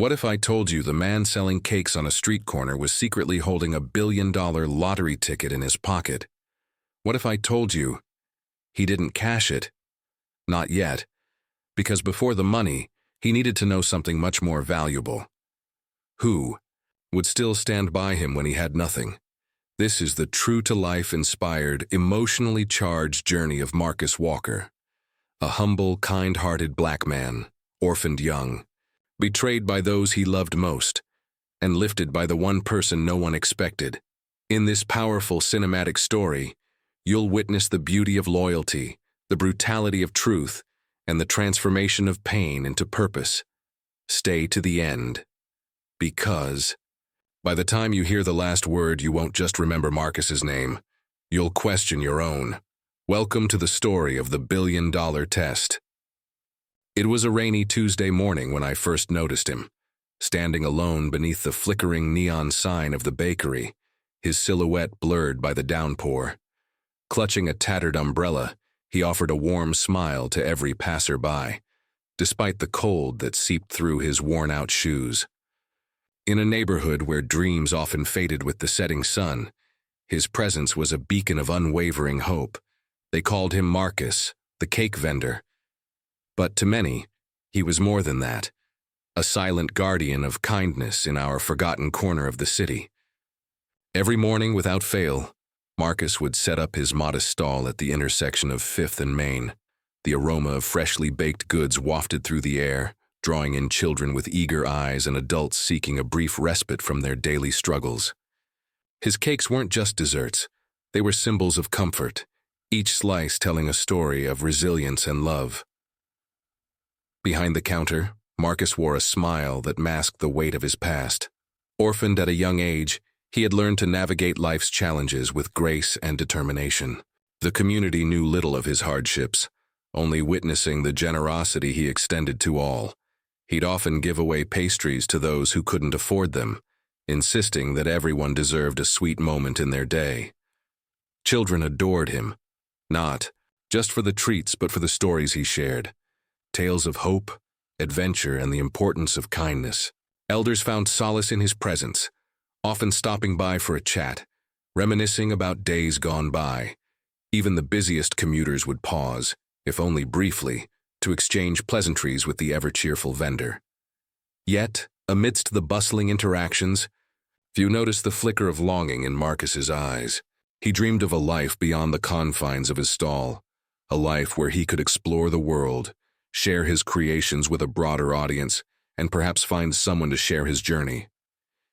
What if I told you the man selling cakes on a street corner was secretly holding a $1 billion lottery ticket in his pocket? What if I told you he didn't cash it? Not yet, because before the money, he needed to know something much more valuable. Who would still stand by him when he had nothing? This is the true-to-life inspired, emotionally charged journey of Marcus Walker, a humble, kind-hearted black man, orphaned young, betrayed by those he loved most, and lifted by the one person no one expected. In this powerful cinematic story, you'll witness the beauty of loyalty, the brutality of truth, and the transformation of pain into purpose. Stay to the end, because by the time you hear the last word, you won't just remember Marcus's name, you'll question your own. Welcome to the story of the billion-dollar test. It was a rainy Tuesday morning when I first noticed him, standing alone beneath the flickering neon sign of the bakery, his silhouette blurred by the downpour. Clutching a tattered umbrella, he offered a warm smile to every passerby, despite the cold that seeped through his worn-out shoes. In a neighborhood where dreams often faded with the setting sun, his presence was a beacon of unwavering hope. They called him Marcus, the cake vendor. But to many, he was more than that, a silent guardian of kindness in our forgotten corner of the city. Every morning, without fail, Marcus would set up his modest stall at the intersection of 5th and Main. The aroma of freshly baked goods wafted through the air, drawing in children with eager eyes and adults seeking a brief respite from their daily struggles. His cakes weren't just desserts, they were symbols of comfort, each slice telling a story of resilience and love. Behind the counter, Marcus wore a smile that masked the weight of his past. Orphaned at a young age, he had learned to navigate life's challenges with grace and determination. The community knew little of his hardships, only witnessing the generosity he extended to all. He'd often give away pastries to those who couldn't afford them, insisting that everyone deserved a sweet moment in their day. Children adored him, not just for the treats but for the stories he shared. Tales of hope, adventure, and the importance of kindness. Elders found solace in his presence, often stopping by for a chat, reminiscing about days gone by. Even the busiest commuters would pause, if only briefly, to exchange pleasantries with the ever-cheerful vendor. Yet, amidst the bustling interactions, few noticed the flicker of longing in Marcus's eyes. He dreamed of a life beyond the confines of his stall, a life where he could explore the world, share his creations with a broader audience, and perhaps find someone to share his journey.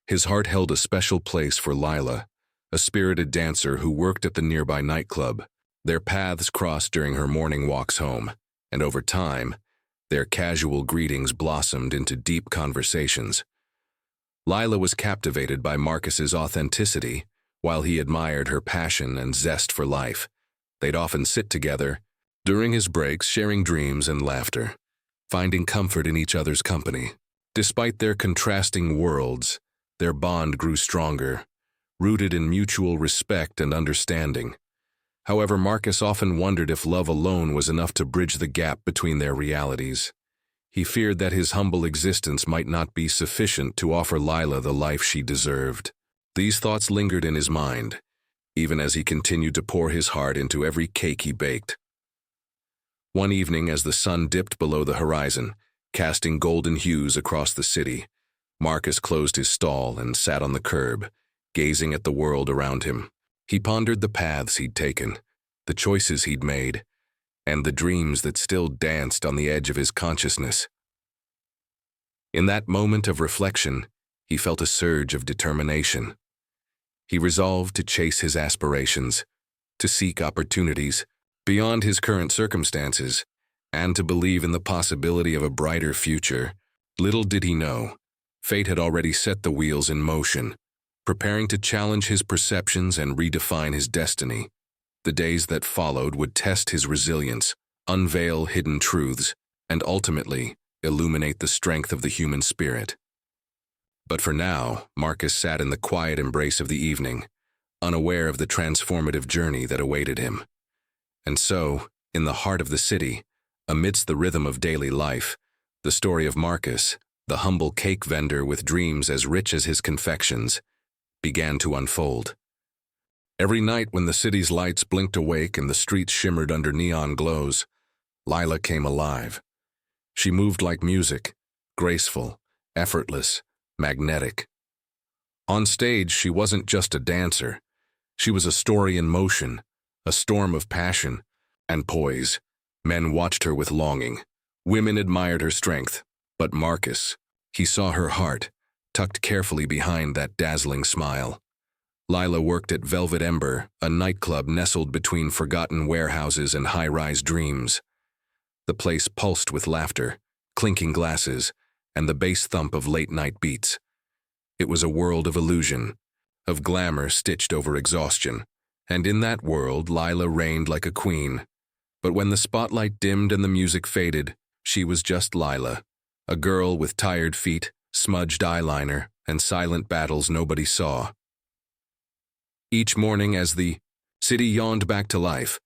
His heart held a special place for Lila, a spirited dancer who worked at the nearby nightclub. Their paths crossed during her morning walks home, and over time, their casual greetings blossomed into deep conversations. Lila was captivated by Marcus's authenticity, while he admired her passion and zest for life. They'd often sit together, during his breaks, sharing dreams and laughter, finding comfort in each other's company. Despite their contrasting worlds, their bond grew stronger, rooted in mutual respect and understanding. However, Marcus often wondered if love alone was enough to bridge the gap between their realities. He feared that his humble existence might not be sufficient to offer Lila the life she deserved. These thoughts lingered in his mind, even as he continued to pour his heart into every cake he baked. One evening, as the sun dipped below the horizon, casting golden hues across the city, Marcus closed his stall and sat on the curb, gazing at the world around him. He pondered the paths he'd taken, the choices he'd made, and the dreams that still danced on the edge of his consciousness. In that moment of reflection, he felt a surge of determination. He resolved to chase his aspirations, to seek opportunities beyond his current circumstances, and to believe in the possibility of a brighter future. Little did he know, fate had already set the wheels in motion, preparing to challenge his perceptions and redefine his destiny. The days that followed would test his resilience, unveil hidden truths, and ultimately illuminate the strength of the human spirit. But for now, Marcus sat in the quiet embrace of the evening, unaware of the transformative journey that awaited him. And so, in the heart of the city, amidst the rhythm of daily life, the story of Marcus, the humble cake vendor with dreams as rich as his confections, began to unfold. Every night when the city's lights blinked awake and the streets shimmered under neon glows, Lila came alive. She moved like music, graceful, effortless, magnetic. On stage, she wasn't just a dancer. She was a story in motion, a storm of passion and poise. Men watched her with longing. Women admired her strength. But Marcus, he saw her heart, tucked carefully behind that dazzling smile. Lila worked at Velvet Ember, a nightclub nestled between forgotten warehouses and high-rise dreams. The place pulsed with laughter, clinking glasses, and the bass thump of late-night beats. It was a world of illusion, of glamour stitched over exhaustion, and in that world Lila reigned like a queen. But when the spotlight dimmed and the music faded, she was just Lila, a girl with tired feet, smudged eyeliner, and silent battles nobody saw. Each morning as the city yawned back to life,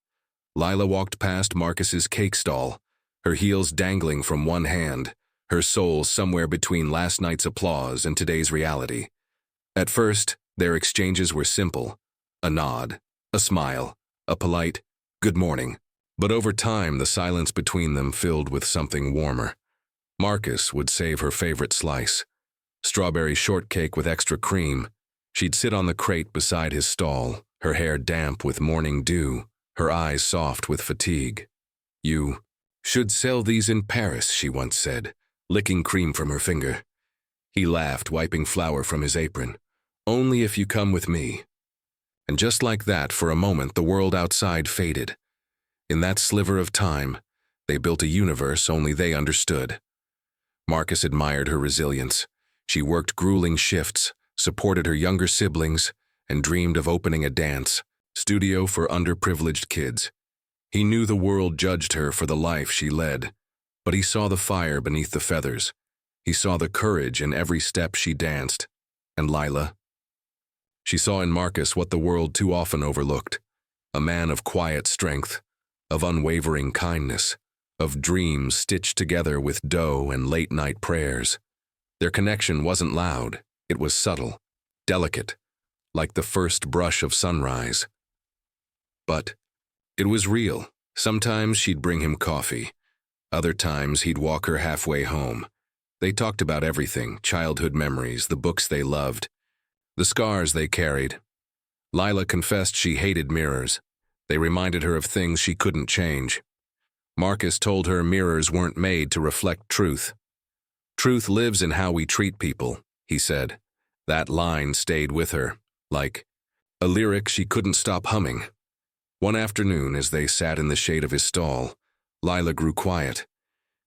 Lila walked past Marcus's cake stall, her heels dangling from one hand, her soul somewhere between last night's applause and today's reality. At first, their exchanges were simple, a nod, a smile, a polite, "Good morning." But over time, the silence between them filled with something warmer. Marcus would save her favorite slice, strawberry shortcake with extra cream. She'd sit on the crate beside his stall, her hair damp with morning dew, her eyes soft with fatigue. "You should sell these in Paris," she once said, licking cream from her finger. He laughed, wiping flour from his apron. "Only if you come with me." And just like that, for a moment, the world outside faded. In that sliver of time, they built a universe only they understood. Marcus admired her resilience. She worked grueling shifts, supported her younger siblings, and dreamed of opening a dance studio for underprivileged kids. He knew the world judged her for the life she led, but he saw the fire beneath the feathers. He saw the courage in every step she danced. And Lila? She saw in Marcus what the world too often overlooked, a man of quiet strength, of unwavering kindness, of dreams stitched together with dough and late-night prayers. Their connection wasn't loud, it was subtle, delicate, like the first brush of sunrise. But it was real. Sometimes she'd bring him coffee. Other times he'd walk her halfway home. They talked about everything, childhood memories, the books they loved, the scars they carried. Lila confessed she hated mirrors. They reminded her of things she couldn't change. Marcus told her mirrors weren't made to reflect truth. "Truth lives in how we treat people," he said. That line stayed with her, like a lyric she couldn't stop humming. One afternoon, as they sat in the shade of his stall, Lila grew quiet.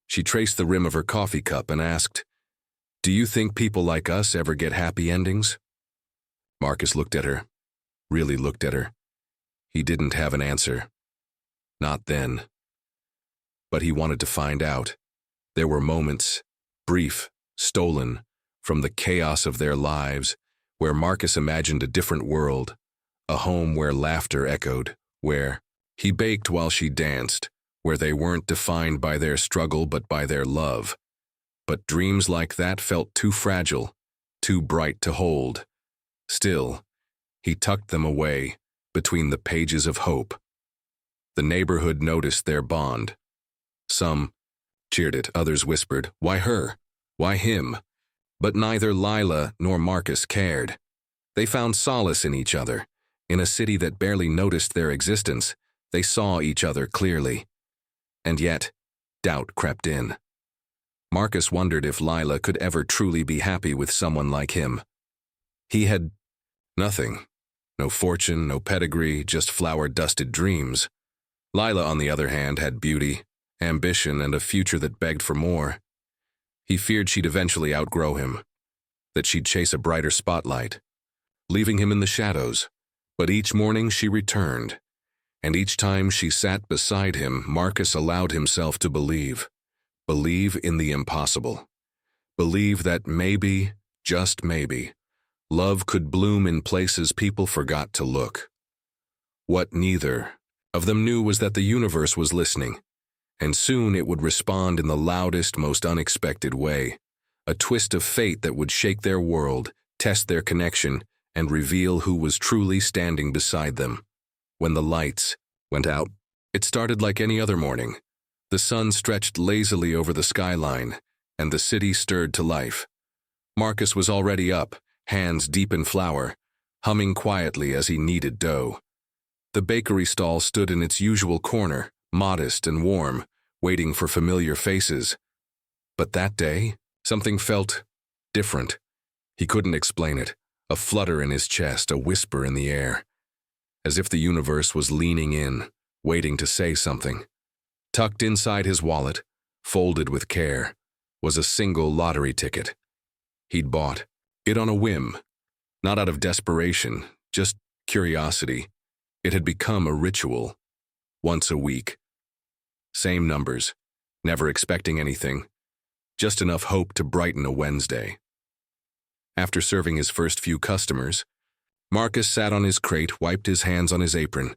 She traced the rim of her coffee cup and asked, "Do you think people like us ever get happy endings?" Marcus looked at her, really looked at her. He didn't have an answer. Not then. But he wanted to find out. There were moments, brief, stolen, from the chaos of their lives, where Marcus imagined a different world, a home where laughter echoed, where he baked while she danced, where they weren't defined by their struggle but by their love. But dreams like that felt too fragile, too bright to hold. Still, he tucked them away, between the pages of hope. The neighborhood noticed their bond. Some cheered it, others whispered, "Why her? Why him?" But neither Lila nor Marcus cared. They found solace in each other. In a city that barely noticed their existence, they saw each other clearly. And yet, doubt crept in. Marcus wondered if Lila could ever truly be happy with someone like him. He had nothing. No fortune, no pedigree, just flower-dusted dreams. Lila, on the other hand, had beauty, ambition, and a future that begged for more. He feared she'd eventually outgrow him, that she'd chase a brighter spotlight, leaving him in the shadows. But each morning she returned, and each time she sat beside him, Marcus allowed himself to believe. Believe in the impossible. Believe that maybe, just maybe, love could bloom in places people forgot to look. What neither of them knew was that the universe was listening, and soon it would respond in the loudest, most unexpected way. a twist of fate that would shake their world, test their connection, and reveal who was truly standing beside them. When the lights went out, it started like any other morning. The sun stretched lazily over the skyline, and the city stirred to life. Marcus was already up, hands deep in flour, humming quietly as he kneaded dough. The bakery stall stood in its usual corner, modest and warm, waiting for familiar faces. But that day, something felt different. He couldn't explain it, a flutter in his chest, a whisper in the air, as if the universe was leaning in, waiting to say something. Tucked inside his wallet, folded with care, was a single lottery ticket. He'd bought it on a whim, not out of desperation, just curiosity. It had become a ritual, once a week. Same numbers, never expecting anything, just enough hope to brighten a Wednesday. After serving his first few customers, Marcus sat on his crate, wiped his hands on his apron,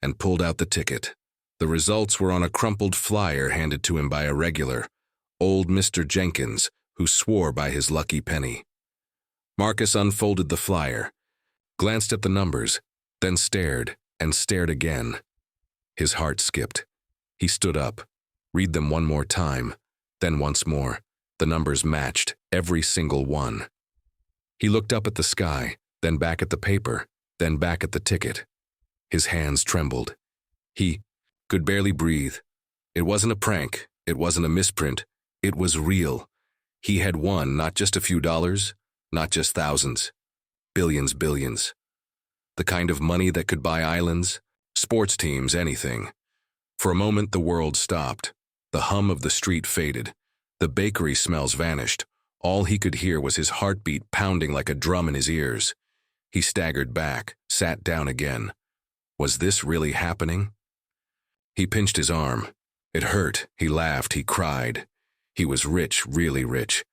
and pulled out the ticket. The results were on a crumpled flyer handed to him by a regular, old Mr. Jenkins, who swore by his lucky penny. Marcus unfolded the flyer, glanced at the numbers, then stared and stared again. His heart skipped. He stood up, read them one more time, then once more. The numbers matched, every single one. He looked up at the sky, then back at the paper, then back at the ticket. His hands trembled. He could barely breathe. It wasn't a prank. It wasn't a misprint. It was real. He had won not just a few dollars, not just thousands, billions, billions. The kind of money that could buy islands, sports teams, anything. For a moment, the world stopped. The hum of the street faded. The bakery smells vanished. All he could hear was his heartbeat pounding like a drum in his ears. He staggered back, sat down again. Was this really happening? He pinched his arm. It hurt. He laughed. He cried. He was rich, really rich.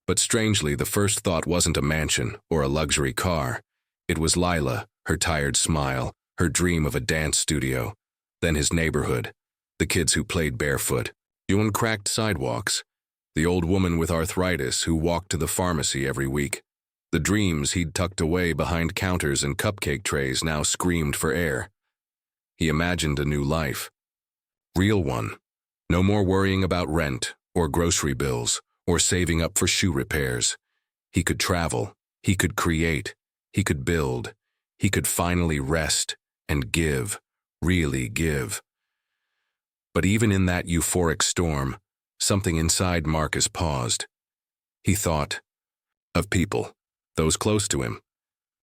But strangely, the first thought wasn't a mansion or a luxury car. It was Lila, her tired smile, her dream of a dance studio. Then his neighborhood, the kids who played barefoot, cracked sidewalks, the old woman with arthritis who walked to the pharmacy every week. The dreams he'd tucked away behind counters and cupcake trays now screamed for air. He imagined a new life. Real one. No more worrying about rent or grocery bills or saving up for shoe repairs. He could travel. He could create. He could build. He could finally rest and give, really give. But even in that euphoric storm, something inside Marcus paused. He thought of people, those close to him.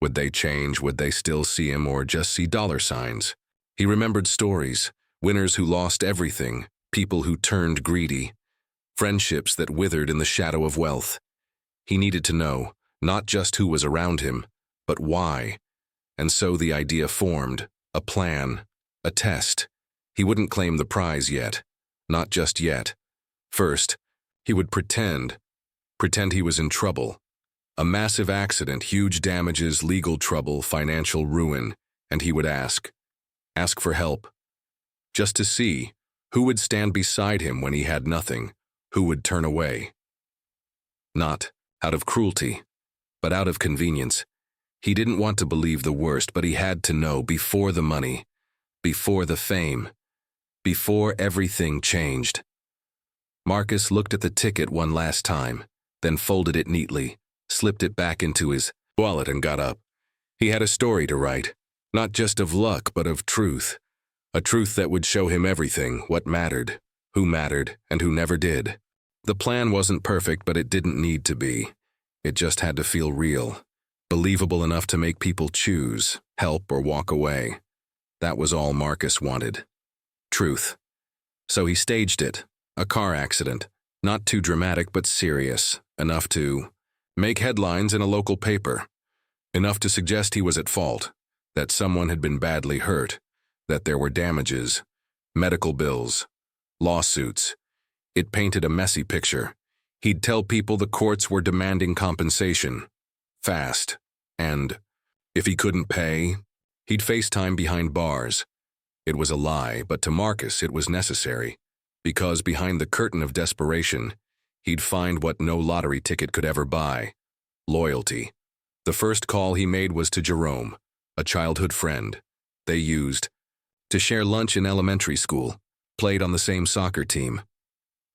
Would they change? Would they still see him or just see dollar signs? He remembered stories, winners who lost everything, people who turned greedy, friendships that withered in the shadow of wealth. He needed to know, not just who was around him, but why. And so the idea formed, a plan, a test. He wouldn't claim the prize yet, not just yet. First, he would pretend he was in trouble. A massive accident, huge damages, legal trouble, financial ruin, and he would ask for help. Just to see who would stand beside him when he had nothing, who would turn away. Not out of cruelty, but out of convenience. He didn't want to believe the worst, but he had to know before the money, before the fame, before everything changed. Marcus looked at the ticket one last time, then folded it neatly, slipped it back into his wallet and got up. He had a story to write, not just of luck, but of truth. A truth that would show him everything, what mattered, and who never did. The plan wasn't perfect, but it didn't need to be. It just had to feel real, believable enough to make people choose, help, or walk away. That was all Marcus wanted. Truth. So he staged it. A car accident, not too dramatic but serious, enough to make headlines in a local paper, enough to suggest he was at fault, that someone had been badly hurt, that there were damages, medical bills, lawsuits. It painted a messy picture. He'd tell people the courts were demanding compensation, fast, and if he couldn't pay, he'd face time behind bars. It was a lie, but to Marcus it was necessary. Because behind the curtain of desperation, He'd find what no lottery ticket could ever buy: loyalty. The first call he made was to Jerome, a childhood friend. They used to share lunch in elementary school, played on the same soccer team.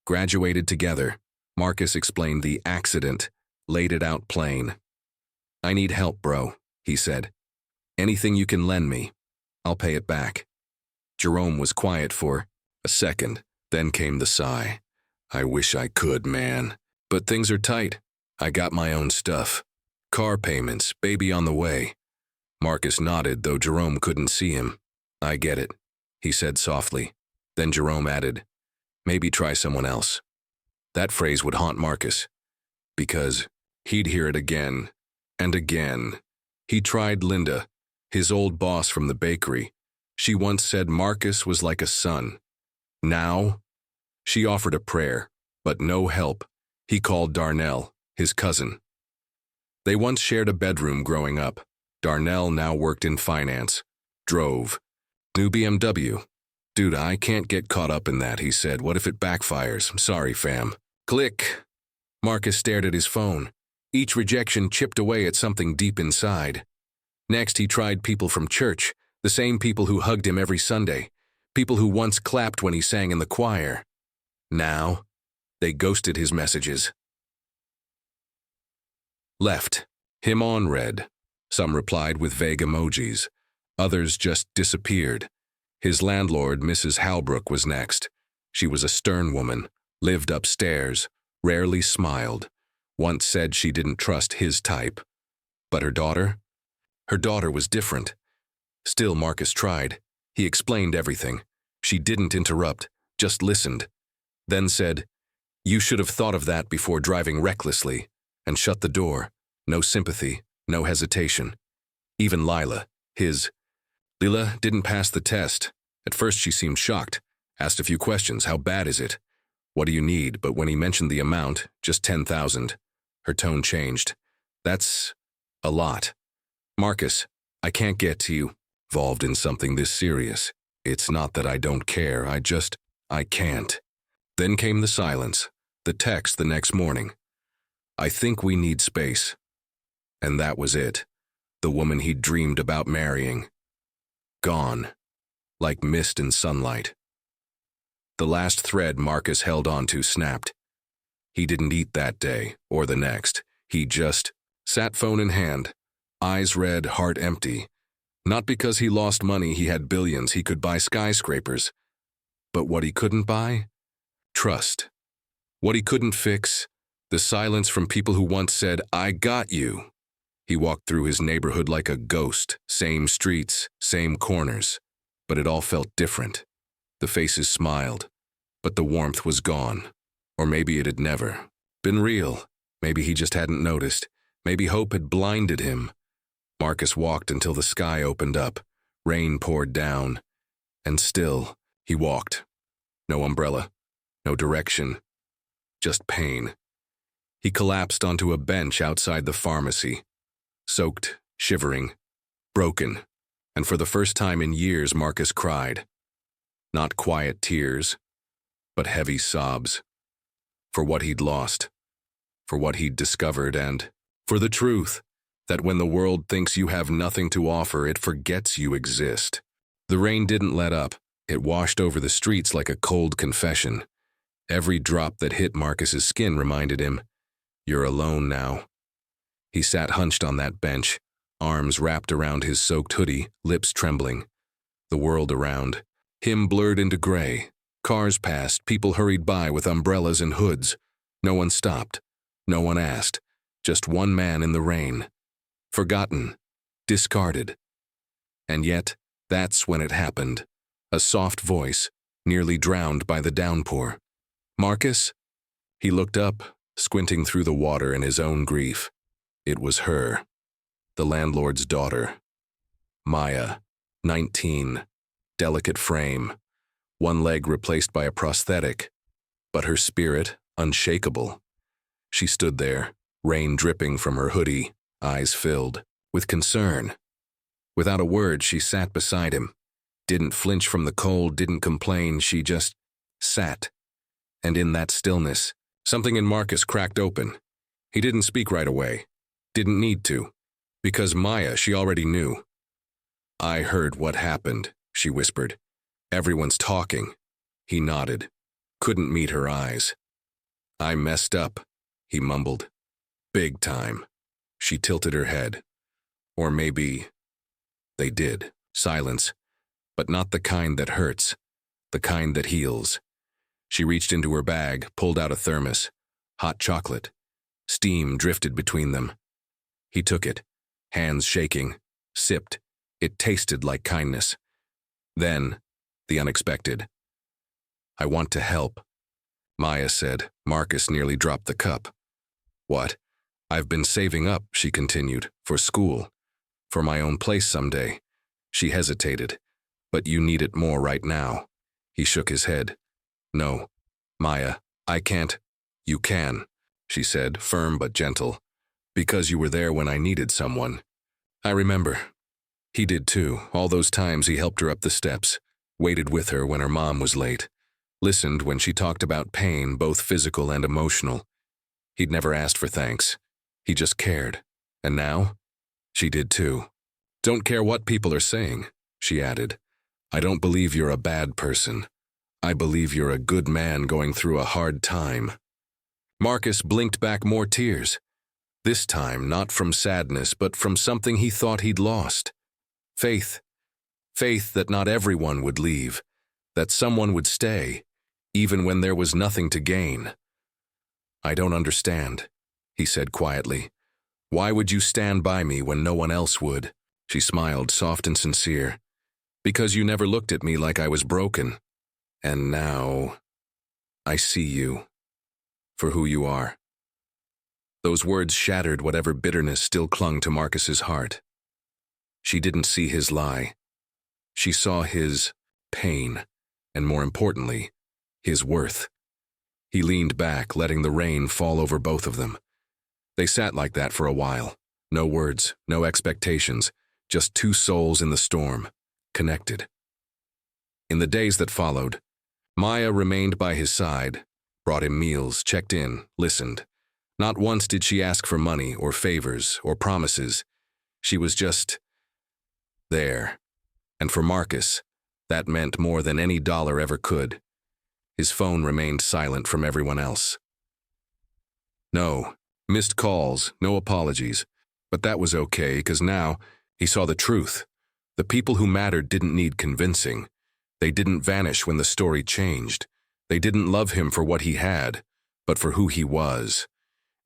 Graduated together. Marcus explained the accident, laid it out plain. "I need help, bro," he said. "Anything you can lend me, I'll pay it back." Jerome was quiet for a second, then came the sigh. "I wish I could, man. But things are tight. I got my own stuff. Car payments, baby on the way." Marcus nodded, though Jerome couldn't see him. "I get it," he said softly. Then Jerome added, "Maybe try someone else." That phrase would haunt Marcus, because he'd hear it again and again. He tried Linda, his old boss from the bakery. She once said Marcus was like a son. Now, she offered a prayer, but no help. He called Darnell, his cousin. They once shared a bedroom growing up. Darnell now worked in finance. Drove. New BMW. "Dude, I can't get caught up in that," he said. "What if it backfires? Sorry, fam." Click. Marcus stared at his phone. Each rejection chipped away at something deep inside. Next, he tried people from church, the same people who hugged him every Sunday, people who once clapped when he sang in the choir. Now, they ghosted his messages. Left. Him on read. Some replied with vague emojis. Others just disappeared. His landlord, Mrs. Halbrook, was next. She was a stern woman, lived upstairs, rarely smiled, once said she didn't trust his type. But her daughter? Her daughter was different. Still, Marcus tried. He explained everything. She didn't interrupt, just listened. Then said, "You should have thought of that before driving recklessly," and shut the door. No sympathy, no hesitation. Even Lila, Lila didn't pass the test. At first she seemed shocked, asked a few questions. "How bad is it? What do you need?" But when he mentioned the amount, just 10,000, her tone changed. "That's a lot. Marcus, I can't get you involved in something this serious. It's not that I don't care, I can't." Then came the silence, the text the next morning. "I think we need space." And that was it. The woman he'd dreamed about marrying. Gone. Like mist in sunlight. The last thread Marcus held onto snapped. He didn't eat that day, or the next. He just sat, phone in hand, eyes red, heart empty. Not because he lost money, he had billions, he could buy skyscrapers. But what he couldn't buy? Trust. What he couldn't fix? The silence from people who once said, "I got you." He walked through his neighborhood like a ghost, same streets, same corners. But it all felt different. The faces smiled, but the warmth was gone. Or maybe it had never been real. Maybe he just hadn't noticed. Maybe hope had blinded him. Marcus walked until the sky opened up. Rain poured down. And still, he walked. No umbrella, no direction, just pain. He collapsed onto a bench outside the pharmacy. Soaked, shivering, broken. And for the first time in years, Marcus cried. Not quiet tears, but heavy sobs. For what he'd lost, for what he'd discovered, and for the truth that when the world thinks you have nothing to offer, it forgets you exist. The rain didn't let up. It washed over the streets like a cold confession. Every drop that hit Marcus's skin reminded him, "You're alone now." He sat hunched on that bench, arms wrapped around his soaked hoodie, lips trembling. The world around him blurred into gray. Cars passed, people hurried by with umbrellas and hoods. No one stopped. No one asked. Just one man in the rain. Forgotten. Discarded. And yet, that's when it happened. A soft voice, nearly drowned by the downpour. "Marcus?" He looked up, squinting through the water in his own grief. It was her. The landlord's daughter. Maya, 19. Delicate frame. One leg replaced by a prosthetic. But her spirit, unshakable. She stood there, rain dripping from her hoodie, eyes filled with concern. Without a word, she sat beside him. Didn't flinch from the cold, didn't complain, she just sat. And in that stillness, Something in Marcus cracked open. He didn't speak right away. Didn't need to. Because Maya, she already knew. "I heard what happened," she whispered. "Everyone's talking." He nodded. Couldn't meet her eyes. "I messed up," he mumbled. "Big time." She tilted her head. Or maybe they did. Silence. But not the kind that hurts. The kind that heals. She reached into her bag, pulled out a thermos. Hot chocolate. Steam drifted between them. He took it, hands shaking, sipped. It tasted like kindness. Then, the unexpected. "I want to help," Maya said. Marcus nearly dropped the cup. "What?" "I've been saving up," she continued, "for school. For my own place someday." She hesitated. "But you need it more right now." He shook his head. "No, Maya, I can't." "You can," she said, firm but gentle. "Because you were there when I needed someone." I remember. He did too, all those times he helped her up the steps, waited with her when her mom was late, listened when she talked about pain, both physical and emotional. He'd never asked for thanks. He just cared. And now? She did too. "Don't care what people are saying," she added. "I don't believe you're a bad person. I believe you're a good man going through a hard time." Marcus blinked back more tears. This time not from sadness, but from something he thought he'd lost. Faith. Faith that not everyone would leave, that someone would stay, even when there was nothing to gain. "I don't understand," he said quietly. "Why would you stand by me when no one else would?" She smiled, soft and sincere. "Because you never looked at me like I was broken. And now, I see you for who you are." Those words shattered whatever bitterness still clung to Marcus's heart. She didn't see his lie. She saw his pain, and more importantly, his worth. He leaned back, letting the rain fall over both of them. They sat like that for a while. No words, no expectations, just two souls in the storm, connected. In the days that followed, Maya remained by his side, brought him meals, checked in, listened. Not once did she ask for money or favors or promises. She was just there. And for Marcus, that meant more than any dollar ever could. His phone remained silent from everyone else. No missed calls, no apologies. But that was okay, because now he saw the truth. The people who mattered didn't need convincing. They didn't vanish when the story changed. They didn't love him for what he had, but for who he was.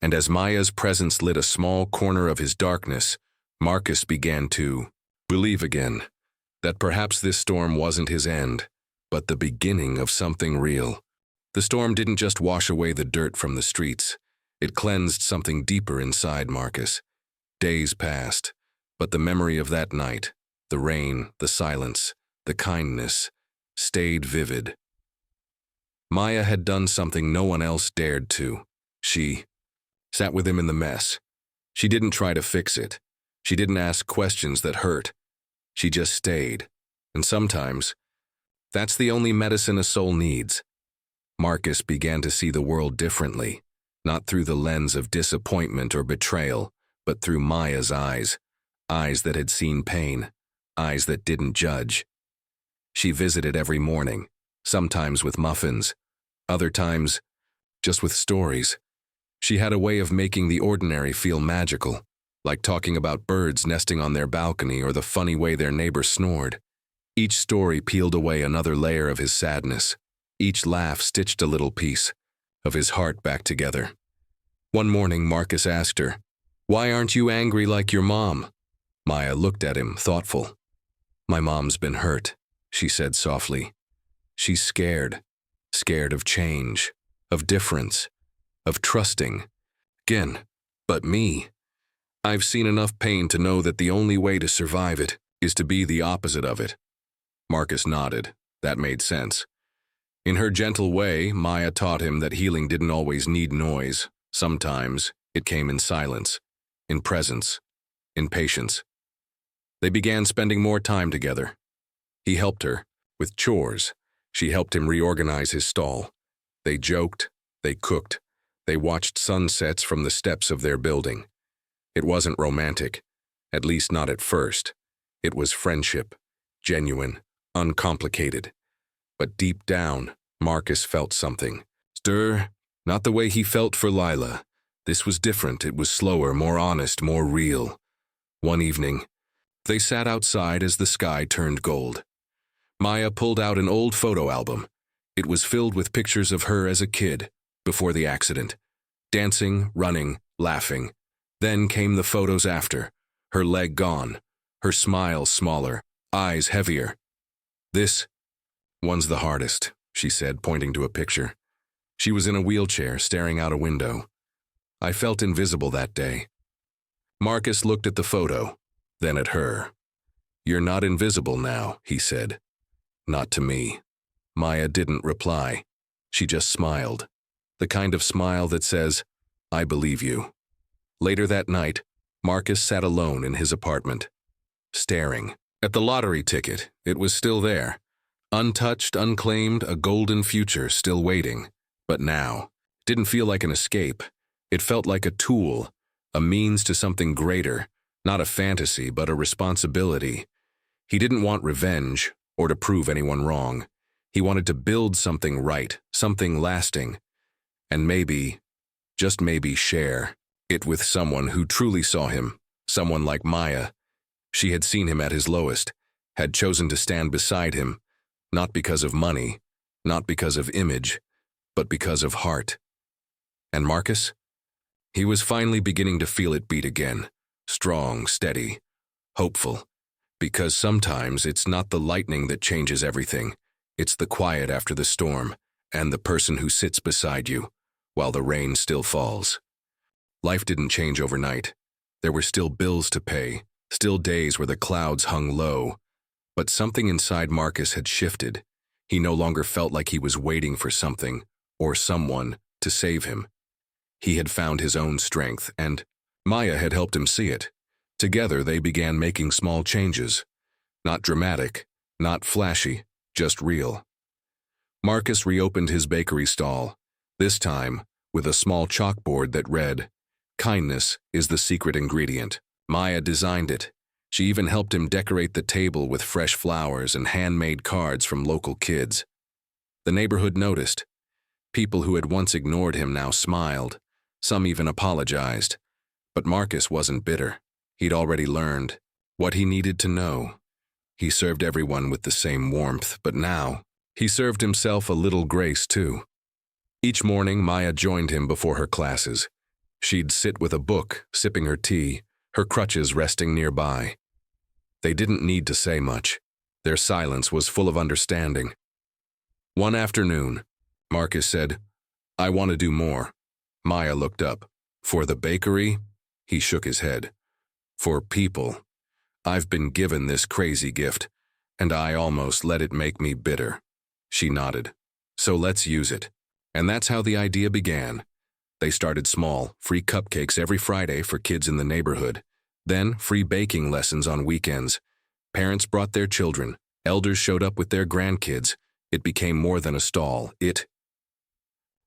And as Maya's presence lit a small corner of his darkness, Marcus began to believe again that perhaps this storm wasn't his end, but the beginning of something real. The storm didn't just wash away the dirt from the streets. It cleansed something deeper inside Marcus. Days passed, but the memory of that night, the rain, the silence, the kindness, stayed vivid. Maya had done something no one else dared to. She sat with him in the mess. She didn't try to fix it. She didn't ask questions that hurt. She just stayed. And sometimes, that's the only medicine a soul needs. Marcus began to see the world differently, not through the lens of disappointment or betrayal, but through Maya's eyes, eyes that had seen pain, eyes that didn't judge. She visited every morning, sometimes with muffins, other times just with stories. She had a way of making the ordinary feel magical, like talking about birds nesting on their balcony or the funny way their neighbor snored. Each story peeled away another layer of his sadness. Each laugh stitched a little piece of his heart back together. One morning, Marcus asked her, "Why aren't you angry like your mom?" Maya looked at him, thoughtful. "My mom's been hurt," she said softly. "She's scared. Scared of change, of difference, of trusting. Again, but me. I've seen enough pain to know that the only way to survive it is to be the opposite of it." Marcus nodded. That made sense. In her gentle way, Maya taught him that healing didn't always need noise. Sometimes it came in silence, in presence, in patience. They began spending more time together. He helped her with chores. She helped him reorganize his stall. They joked, they cooked, They watched sunsets from the steps of their building. It wasn't romantic, at least not at first. It was friendship, genuine, uncomplicated. But deep down, Marcus felt something. Stir, not the way he felt for Lila. This was different. It was slower, more honest, more real. One evening, they sat outside as the sky turned gold. Maya pulled out an old photo album. It was filled with pictures of her as a kid, before the accident. Dancing, running, laughing. Then came the photos after. Her leg gone, her smile smaller, eyes heavier. This one's the hardest, she said, pointing to a picture. She was in a wheelchair, staring out a window. I felt invisible that day. Marcus looked at the photo, then at her. You're not invisible now, he said. Not to me. Maya didn't reply. She just smiled. The kind of smile that says, I believe you. Later that night, Marcus sat alone in his apartment, staring at the lottery ticket. It was still there. Untouched, unclaimed, a golden future still waiting. But now, didn't feel like an escape. It felt like a tool, a means to something greater, not a fantasy, but a responsibility. He didn't want revenge or to prove anyone wrong. He wanted to build something right, something lasting, and maybe, just maybe, share it with someone who truly saw him, someone like Maya. She had seen him at his lowest, had chosen to stand beside him, not because of money, not because of image, but because of heart. And Marcus? He was finally beginning to feel it beat again, strong, steady, hopeful, because sometimes it's not the lightning that changes everything. It's the quiet after the storm, and the person who sits beside you, while the rain still falls. Life didn't change overnight. There were still bills to pay, still days where the clouds hung low. But something inside Marcus had shifted. He no longer felt like he was waiting for something, or someone, to save him. He had found his own strength, and Maya had helped him see it. Together they began making small changes. Not dramatic, not flashy, just real. Marcus reopened his bakery stall, this time with a small chalkboard that read, "Kindness is the secret ingredient." Maya designed it. She even helped him decorate the table with fresh flowers and handmade cards from local kids. The neighborhood noticed. People who had once ignored him now smiled. Some even apologized. But Marcus wasn't bitter. He'd already learned what he needed to know. He served everyone with the same warmth, but now he served himself a little grace too. Each morning, Maya joined him before her classes. She'd sit with a book, sipping her tea, her crutches resting nearby. They didn't need to say much. Their silence was full of understanding. One afternoon, Marcus said, "I want to do more." Maya looked up. "For the bakery?" He shook his head. "For people. I've been given this crazy gift, and I almost let it make me bitter." She nodded. "So let's use it." And that's how the idea began. They started small, free cupcakes every Friday for kids in the neighborhood. Then free baking lessons on weekends. Parents brought their children. Elders showed up with their grandkids. It became more than a stall. It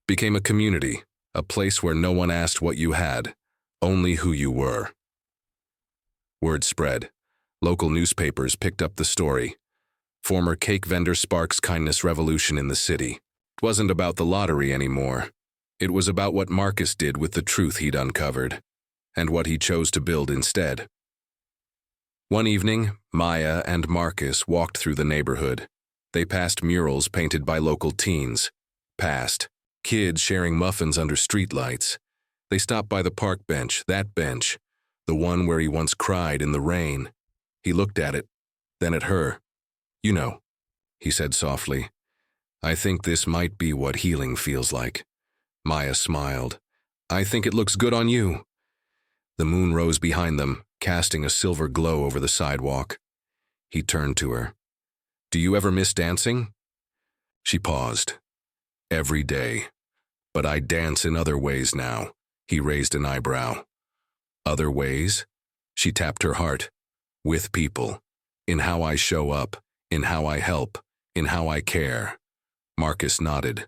became a community, a place where no one asked what you had, only who you were. Word spread. Local newspapers picked up the story. Former cake vendor sparks kindness revolution in the city. It wasn't about the lottery anymore. It was about what Marcus did with the truth he'd uncovered, and what he chose to build instead. One evening, Maya and Marcus walked through the neighborhood. They passed murals painted by local teens. Past kids sharing muffins under streetlights. They stopped by the park bench, that bench, the one where he once cried in the rain. He looked at it, then at her. "You know," he said softly, "I think this might be what healing feels like." Maya smiled. "I think it looks good on you." The moon rose behind them, casting a silver glow over the sidewalk. He turned to her. "Do you ever miss dancing?" She paused. "Every day. But I dance in other ways now." He raised an eyebrow. "Other ways?" She tapped her heart. "With people. In how I show up, in how I help, in how I care." Marcus nodded.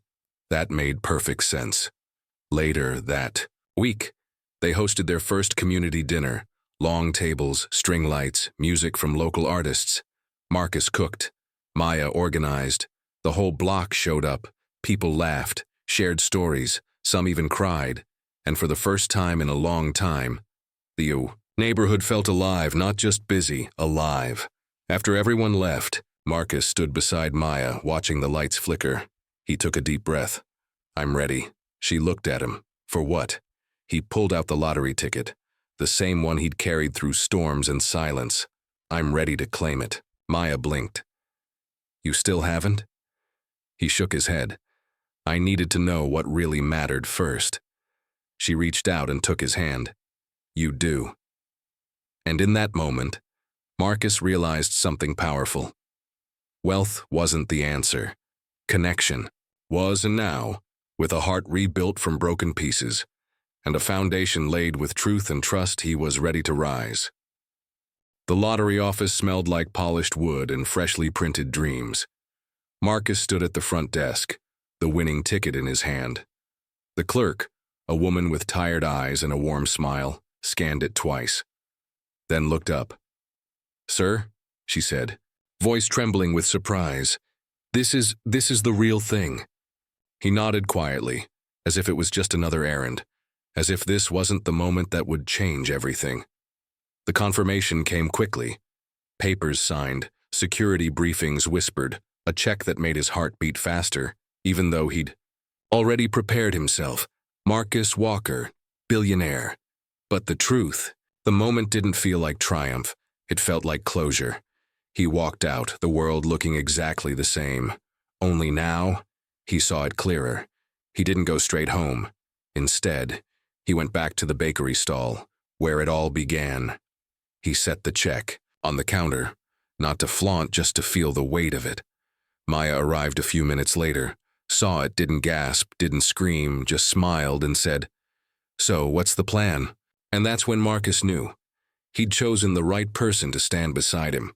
That made perfect sense. Later that week, they hosted their first community dinner. Long tables, string lights, music from local artists. Marcus cooked. Maya organized. The whole block showed up. People laughed, shared stories, some even cried. And for the first time in a long time, the neighborhood felt alive, not just busy, alive. After everyone left, Marcus stood beside Maya, watching the lights flicker. He took a deep breath. "I'm ready." She looked at him. "For what?" He pulled out the lottery ticket, the same one he'd carried through storms and silence. "I'm ready to claim it." Maya blinked. "You still haven't?" He shook his head. "I needed to know what really mattered first." She reached out and took his hand. "You do." And in that moment, Marcus realized something powerful. Wealth wasn't the answer. Connection was, and now, with a heart rebuilt from broken pieces, and a foundation laid with truth and trust, he was ready to rise. The lottery office smelled like polished wood and freshly printed dreams. Marcus stood at the front desk, the winning ticket in his hand. The clerk, a woman with tired eyes and a warm smile, scanned it twice, then looked up. "Sir," she said, voice trembling with surprise, This is the real thing." He nodded quietly, as if it was just another errand, as if this wasn't the moment that would change everything. The confirmation came quickly. Papers signed, security briefings whispered, a check that made his heart beat faster, even though he'd already prepared himself. Marcus Walker, billionaire. But the truth, the moment didn't feel like triumph, it felt like closure. He walked out, the world looking exactly the same. Only now, he saw it clearer. He didn't go straight home. Instead, he went back to the bakery stall, where it all began. He set the check on the counter, not to flaunt, just to feel the weight of it. Maya arrived a few minutes later, saw it, didn't gasp, didn't scream, just smiled and said, "So, what's the plan?" And that's when Marcus knew. He'd chosen the right person to stand beside him.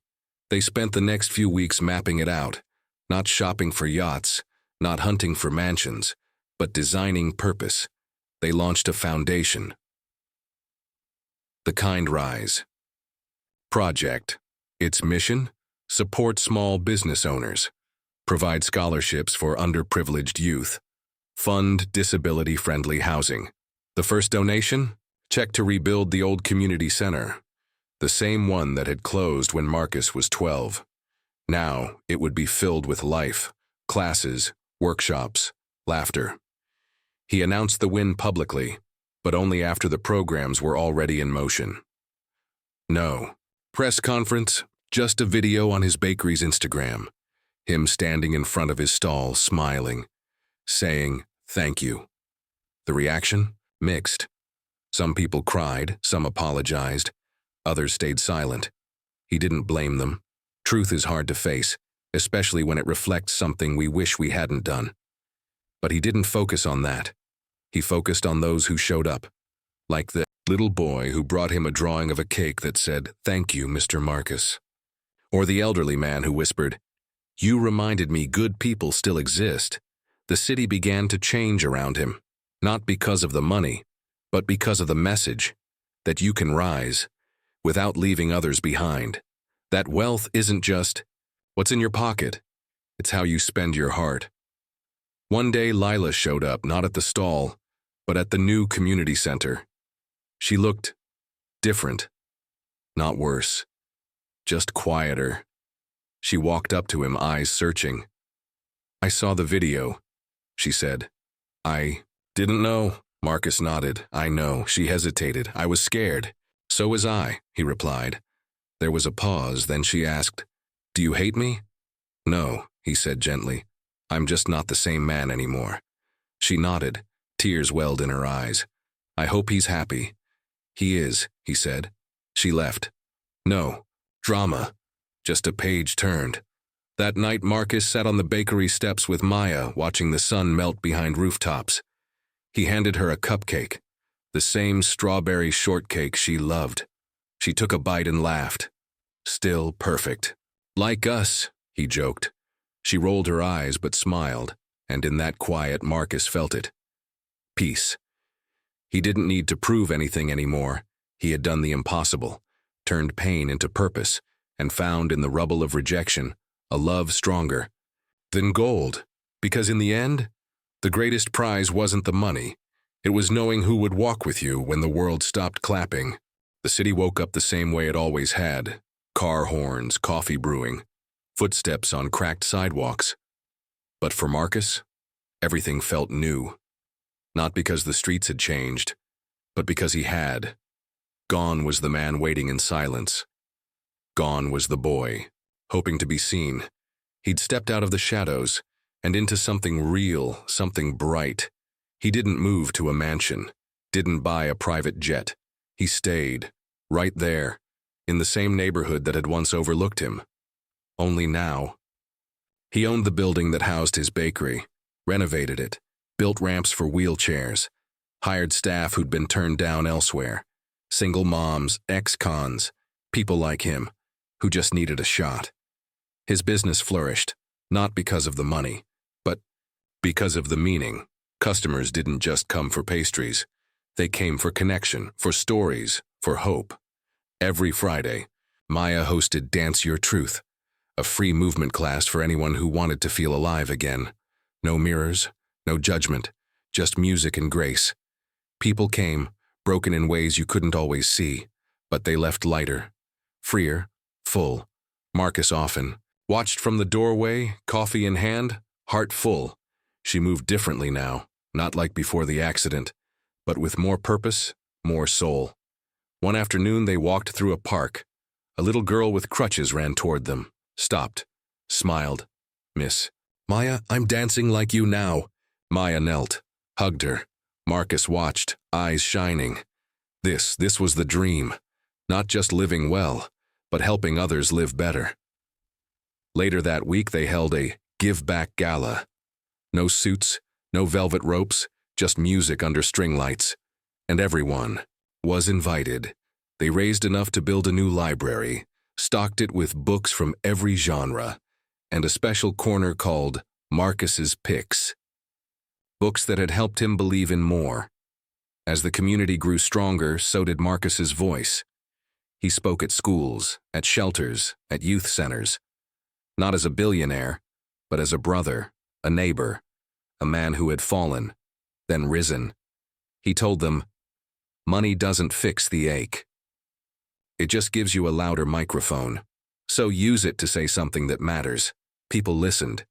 They spent the next few weeks mapping it out, not shopping for yachts, not hunting for mansions, but designing purpose. They launched a foundation. The Kind Rise Project. Its mission? Support small business owners. Provide scholarships for underprivileged youth. Fund disability-friendly housing. The first donation? Check to rebuild the old community center. The same one that had closed when Marcus was 12. Now it would be filled with life, classes, workshops, laughter. He announced the win publicly, but only after the programs were already in motion. No press conference, just a video on his bakery's Instagram. Him standing in front of his stall, smiling, saying, "Thank you." The reaction? Mixed. Some people cried, some apologized, others stayed silent. He didn't blame them. Truth is hard to face, especially when it reflects something we wish we hadn't done. But he didn't focus on that. He focused on those who showed up, like the little boy who brought him a drawing of a cake that said, "Thank you, Mr. Marcus." Or the elderly man who whispered, "You reminded me good people still exist." The city began to change around him, not because of the money, but because of the message, that you can rise without leaving others behind. That wealth isn't just what's in your pocket, it's how you spend your heart. One day Lila showed up, not at the stall, but at the new community center. She looked different, not worse, just quieter. She walked up to him, eyes searching. "I saw the video," she said. "I didn't know." Marcus nodded. "I know." She hesitated. "I was scared." "So was I," he replied. There was a pause, then she asked, "Do you hate me?" "No," he said gently. "I'm just not the same man anymore." She nodded. Tears welled in her eyes. "I hope he's happy." "He is," he said. She left. No drama, just a page turned. That night Marcus sat on the bakery steps with Maya, watching the sun melt behind rooftops. He handed her a cupcake, the same strawberry shortcake she loved. She took a bite and laughed. Still perfect. "Like us," he joked. She rolled her eyes but smiled, and in that quiet Marcus felt it. Peace. He didn't need to prove anything anymore. He had done the impossible, turned pain into purpose, and found in the rubble of rejection a love stronger than gold. Because in the end, the greatest prize wasn't the money. It was knowing who would walk with you when the world stopped clapping. The city woke up the same way it always had. Car horns, coffee brewing, footsteps on cracked sidewalks. But for Marcus, everything felt new. Not because the streets had changed, but because he had. Gone was the man waiting in silence. Gone was the boy, hoping to be seen. He'd stepped out of the shadows and into something real, something bright. He didn't move to a mansion, didn't buy a private jet. He stayed, right there, in the same neighborhood that had once overlooked him. Only now. He owned the building that housed his bakery, renovated it, built ramps for wheelchairs, hired staff who'd been turned down elsewhere, single moms, ex-cons, people like him, who just needed a shot. His business flourished, not because of the money, but because of the meaning. Customers didn't just come for pastries. They came for connection, for stories, for hope. Every Friday, Maya hosted Dance Your Truth, a free movement class for anyone who wanted to feel alive again. No mirrors, no judgment, just music and grace. People came, broken in ways you couldn't always see, but they left lighter, freer, full. Marcus often watched from the doorway, coffee in hand, heart full. She moved differently now, not like before the accident, but with more purpose, more soul. One afternoon they walked through a park. A little girl with crutches ran toward them, stopped, smiled. "Miss Maya, I'm dancing like you now." Maya knelt, hugged her. Marcus watched, eyes shining. This was the dream. Not just living well, but helping others live better. Later that week they held a Give Back Gala. No suits, no velvet ropes, just music under string lights. And everyone was invited. They raised enough to build a new library, stocked it with books from every genre, and a special corner called Marcus's Picks. Books that had helped him believe in more. As the community grew stronger, so did Marcus's voice. He spoke at schools, at shelters, at youth centers. Not as a billionaire, but as a brother, a neighbor, a man who had fallen, then risen. He told them, "Money doesn't fix the ache. It just gives you a louder microphone. So use it to say something that matters." People listened,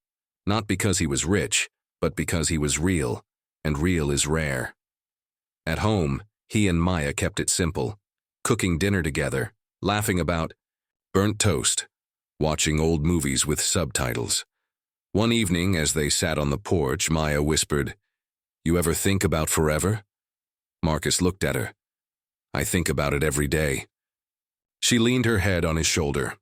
not because he was rich, but because he was real, and real is rare. At home, he and Maya kept it simple, cooking dinner together, laughing about burnt toast, watching old movies with subtitles. One evening, as they sat on the porch, Maya whispered, "You ever think about forever?" Marcus looked at her. "I think about it every day." She leaned her head on his shoulder.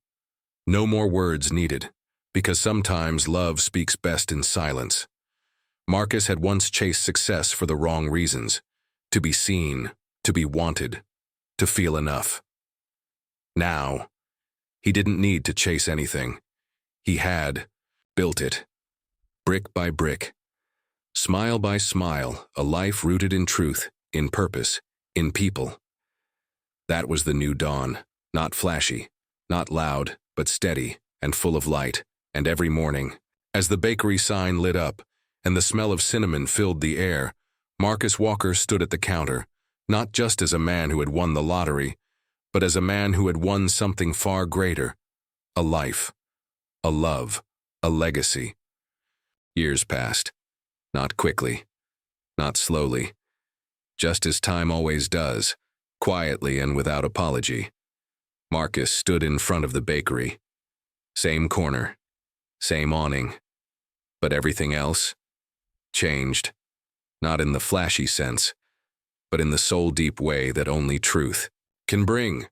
No more words needed, because sometimes love speaks best in silence. Marcus had once chased success for the wrong reasons. To be seen, to be wanted, to feel enough. Now, he didn't need to chase anything. He had built it, brick by brick, smile by smile, a life rooted in truth, in purpose, in people. That was the new dawn, not flashy, not loud, but steady and full of light. And every morning, as the bakery sign lit up and the smell of cinnamon filled the air, Marcus Walker stood at the counter, not just as a man who had won the lottery, but as a man who had won something far greater, a life, a love, a legacy. Years passed, not quickly, not slowly, just as time always does, quietly and without apology. Marcus stood in front of the bakery. Same corner, same awning, but everything else changed. Not in the flashy sense, but in the soul-deep way that only truth can bring.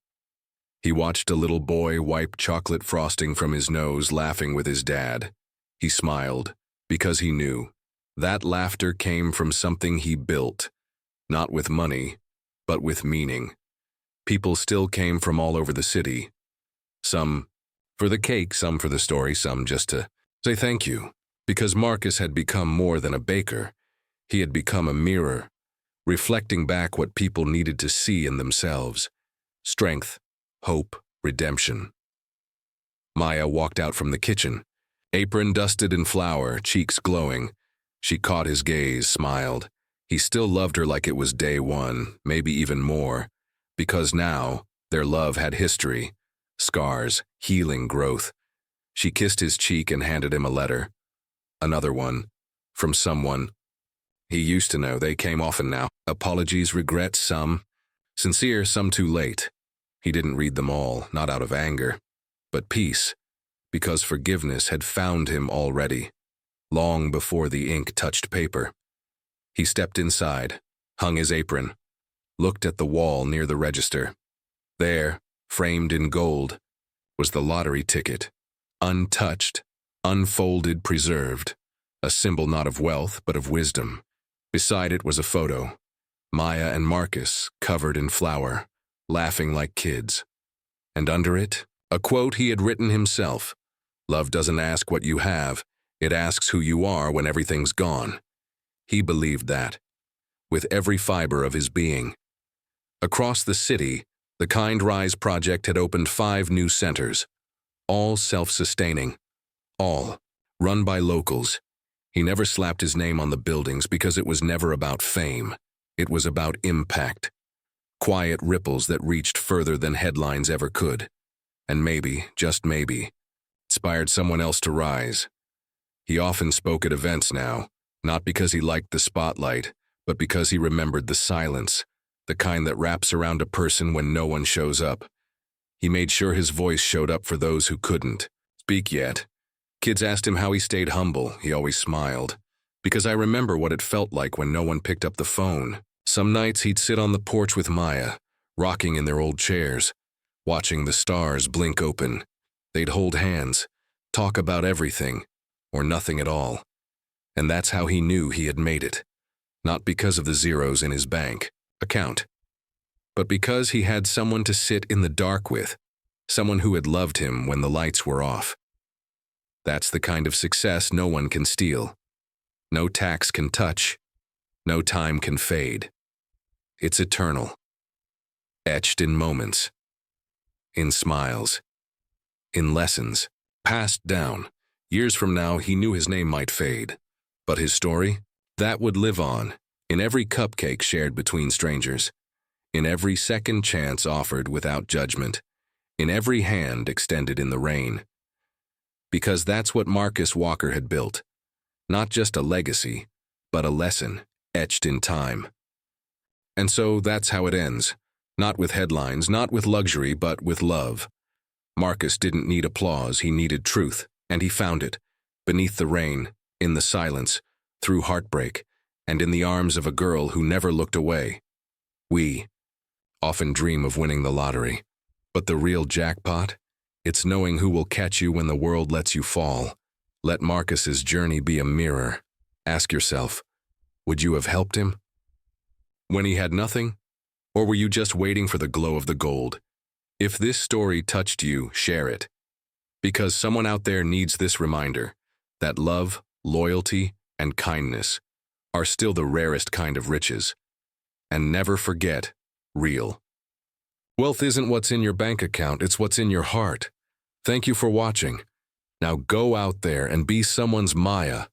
He watched a little boy wipe chocolate frosting from his nose, laughing with his dad. He smiled, because he knew that laughter came from something he built, not with money, but with meaning. People still came from all over the city. Some for the cake, some for the story, some just to say thank you, because Marcus had become more than a baker. He had become a mirror, reflecting back what people needed to see in themselves: strength, hope, redemption. Maya walked out from the kitchen, apron dusted in flour, cheeks glowing. She caught his gaze, smiled. He still loved her like it was day one, maybe even more, because now their love had history, scars, healing growth. She kissed his cheek and handed him a letter. Another one, from someone he used to know. They came often now. Apologies, regrets, some sincere, some too late. He didn't read them all, not out of anger, but peace, because forgiveness had found him already, long before the ink touched paper. He stepped inside, hung his apron, looked at the wall near the register. There, framed in gold, was the lottery ticket, untouched, unfolded, preserved, a symbol not of wealth but of wisdom. Beside it was a photo, Maya and Marcus, covered in flour, laughing like kids. And under it, a quote he had written himself: "Love doesn't ask what you have, it asks who you are when everything's gone." He believed that, with every fiber of his being. Across the city, the Kind Rise project had opened 5 new centers, all self-sustaining, all run by locals. He never slapped his name on the buildings because it was never about fame. It was about impact. Quiet ripples that reached further than headlines ever could. And maybe, just maybe, inspired someone else to rise. He often spoke at events now, not because he liked the spotlight, but because he remembered the silence, the kind that wraps around a person when no one shows up. He made sure his voice showed up for those who couldn't speak yet. Kids asked him how he stayed humble. He always smiled. Because I remember what it felt like when no one picked up the phone. Some nights he'd sit on the porch with Maya, rocking in their old chairs, watching the stars blink open. They'd hold hands, talk about everything, or nothing at all. And that's how he knew he had made it. Not because of the zeros in his bank account, but because he had someone to sit in the dark with, someone who had loved him when the lights were off. That's the kind of success no one can steal. No tax can touch. No time can fade. It's eternal. Etched in moments. In smiles. In lessons. Passed down. Years from now, he knew his name might fade. But his story? That would live on. In every cupcake shared between strangers. In every second chance offered without judgment. In every hand extended in the rain. Because that's what Marcus Walker had built. Not just a legacy, but a lesson, etched in time. And so that's how it ends. Not with headlines, not with luxury, but with love. Marcus didn't need applause, he needed truth, and he found it. Beneath the rain, in the silence, through heartbreak, and in the arms of a girl who never looked away. We often dream of winning the lottery, but the real jackpot? It's knowing who will catch you when the world lets you fall. Let Marcus's journey be a mirror. Ask yourself, would you have helped him when he had nothing? Or were you just waiting for the glow of the gold? If this story touched you, share it. Because someone out there needs this reminder that love, loyalty, and kindness are still the rarest kind of riches. And never forget, real wealth isn't what's in your bank account, it's what's in your heart. Thank you for watching. Now go out there and be someone's Maya,